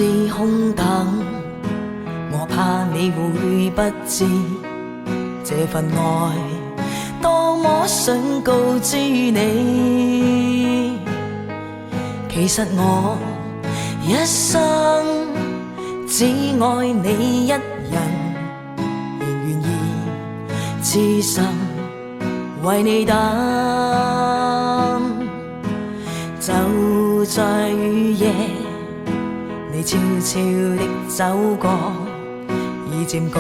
自空等，我怕你會不知這份愛多麼想告知你。其實我一生只愛你一人，仍願意痴心為你等。就在雨夜，你悄悄地走過，已佔據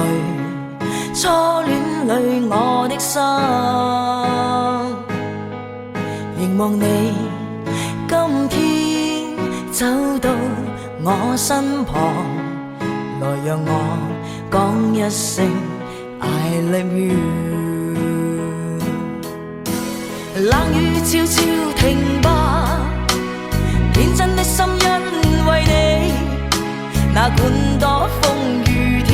初戀裏我的心。凝望你今天走到我身旁，來讓我講一聲 I love you。 冷雨悄悄停吧，天真的心因為你，哪管多風雨天，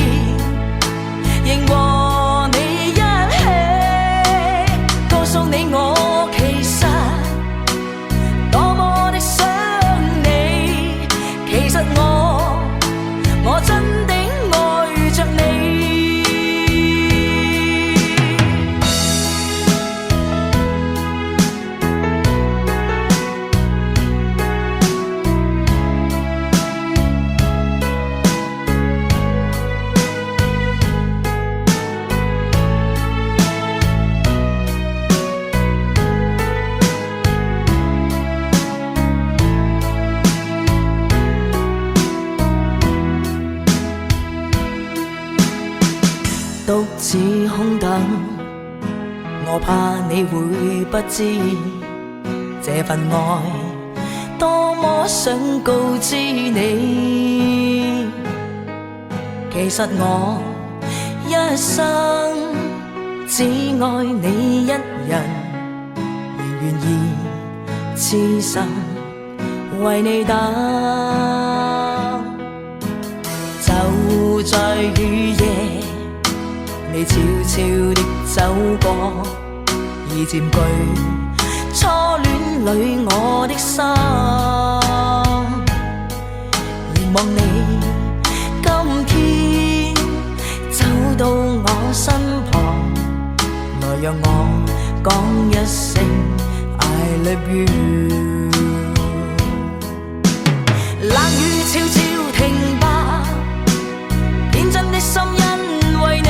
仍和你一起，告訴你我其實多麼的想你。其實我真的愛着你。獨自空等，我怕你會不知這份愛多麼想告知你。其實我一生只愛你一人，仍願意痴心為你等。就在雨夜，你悄悄地走過，已佔據初戀裏我的心。凝望你今天走到我身旁，來讓我講一聲 I love you。 冷雨悄悄停吧，天真的心因為你，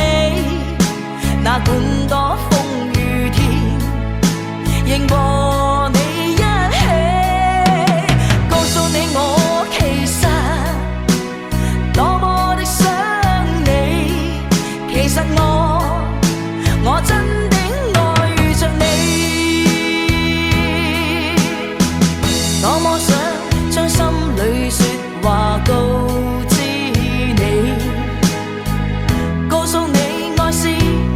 哪管多風雨天，仍和你一起，告訴你我其實多麼的想你。其實我真的愛着你，多麼想將心裏說話告知你，告訴你愛是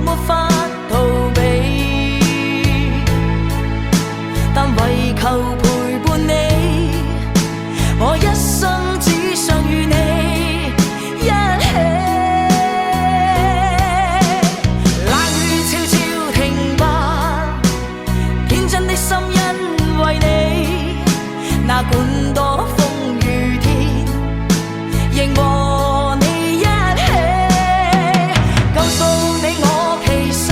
沒法逃避，但為求陪伴你，我一生只想與你一起。冷雨悄悄停吧，天真的心因為你，哪管多風雨天，仍和你一起，告訴你我其實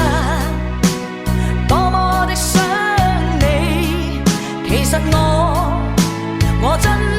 多麼的想你。其實我真